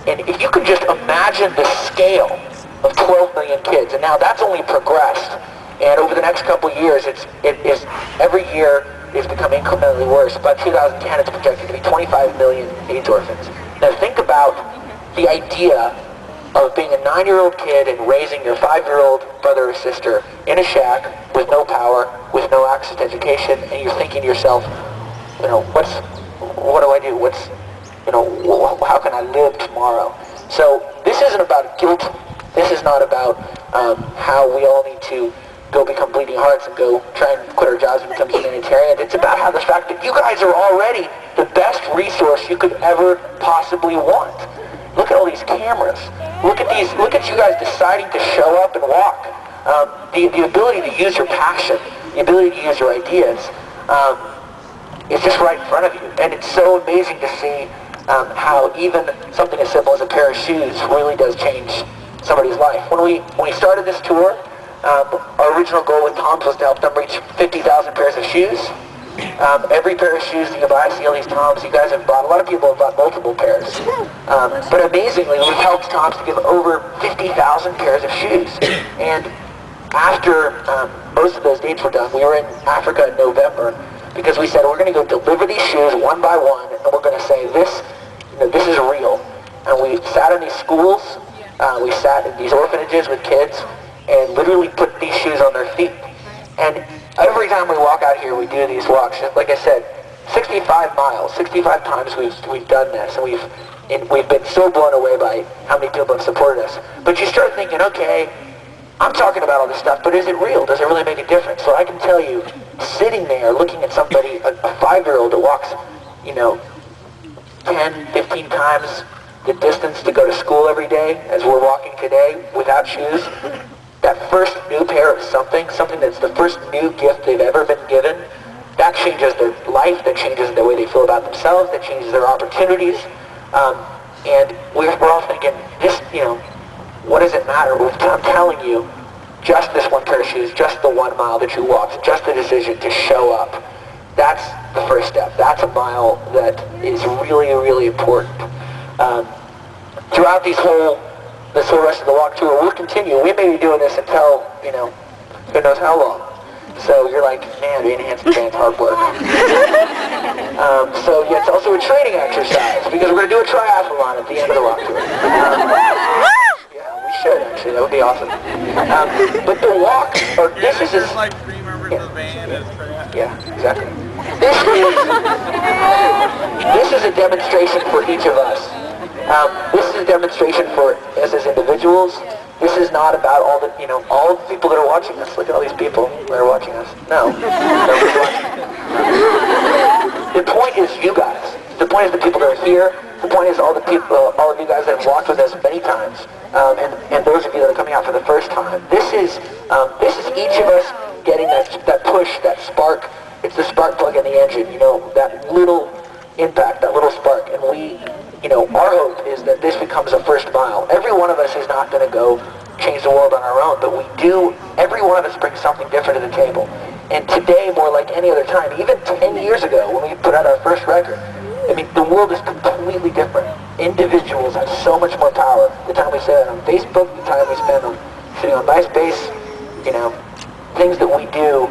And if you can just imagine the scale of 12 million kids, and now that's only progressed. And over the next couple of years, every year is becoming incrementally worse. By 2010, it's projected to be 25 million AIDS orphans. Now think about the idea of being a 9-year-old kid and raising your 5-year-old brother or sister in a shack with no power, with no access to education, and you're thinking to yourself, what do I do? How can I live tomorrow? So this isn't about guilt. This is not about how we all need to go become bleeding hearts and go try and quit our jobs and become humanitarian. It's about how the fact that you guys are already the best resource you could ever possibly want. Look at all these cameras. Look at you guys deciding to show up and walk. The ability to use your passion, the ability to use your ideas, is just right in front of you. And it's so amazing to see how even something as simple as a pair of shoes really does change somebody's life. When we started this tour, our original goal with Toms was to help them reach 50,000 pairs of shoes. Every pair of shoes that you buy, see all these Toms, you guys have bought, a lot of people have bought multiple pairs. But amazingly, we've helped Toms to give over 50,000 pairs of shoes. And after most of those dates were done, we were in Africa in November, because we said we're going to go deliver these shoes one by one, and we're going to say this is real. And we sat in these schools, we sat in these orphanages with kids, and literally put these shoes on their feet. And every time we walk out here, we do these walks. Like I said, 65 miles, 65 times we've done this, and we've been so blown away by how many people have supported us. But you start thinking, okay, I'm talking about all this stuff, but is it real? Does it really make a difference? So I can tell you, sitting there looking at somebody, a 5-year-old that walks, 10, 15 times the distance to go to school every day, as we're walking today, without shoes, that first new pair of something that's the first new gift they've ever been given, that changes their life, that changes the way they feel about themselves, that changes their opportunities. And we're all thinking, what does it matter? I'm telling you, just this one pair of shoes, just the 1 mile that you walked, just the decision to show up, that's the first step. That's a mile that is really, really important. Throughout this whole rest of the walk tour, we'll continue. We may be doing this until, who knows how long. So you're like, man, being a Hanson fan's hard work. It's also a training exercise, because we're going to do a triathlon at the end of the walk tour. We should, actually. That would be awesome. But the walk, this is just... like 3 members of the band as triathlon. Yeah, exactly. This is a demonstration for each of us. This is a demonstration for us as individuals. This is not about all the people that are watching us. Look at all these people that are watching us. No. Nobody's watching. The point is you guys. The point is the people that are here. The point is all of you guys that have walked with us many times, and those of you that are coming out for the first time. This is each of us getting that push, that spark. It's the spark plug in the engine. That little impact, that little spark, and our hope is that this becomes a first mile. Every one of us is not going to go change the world on our own, but every one of us brings something different to the table. And today, more like any other time, even 10 years ago when we put out our first record, the world is completely different. Individuals have so much more power. The time we spend on Facebook, the time we spend on sitting on MySpace, things that we do,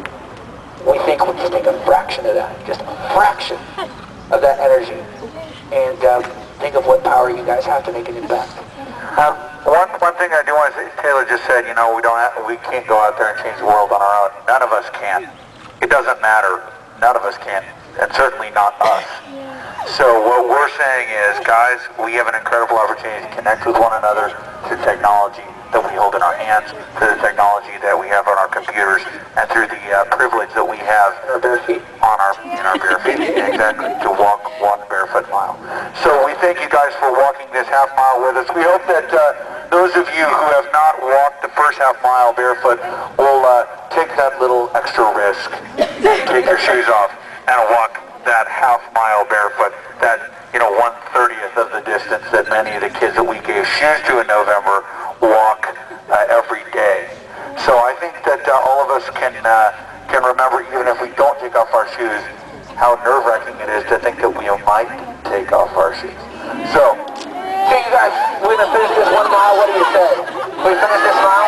we think we'll just take a fraction of that, just a fraction of that energy. And think of what power you guys have to make an impact. One thing I do want to say, Taylor just said, we can't go out there and change the world on our own. None of us can. It doesn't matter. None of us can, and certainly not us. So what we're saying is, guys, we have an incredible opportunity to connect with one another through technology that we hold in our hands, through the technology that we have on our computers, and through the privilege that we have in our bare feet, exactly, to walk 1 barefoot mile. So we thank you guys for walking this half mile with us. We hope that those of you who have not walked the first half mile barefoot will take that little extra risk, take your shoes off, and walk that half mile barefoot, that 1/30th of the distance that many of the kids that we gave shoes to in November walk every day. So I think that all of us can remember, even if we don't take off our shoes, how nerve-wracking it is to think that we might take off our shoes. So, see you guys. we're gonna finish this 1 mile. What do you say? We finish this mile?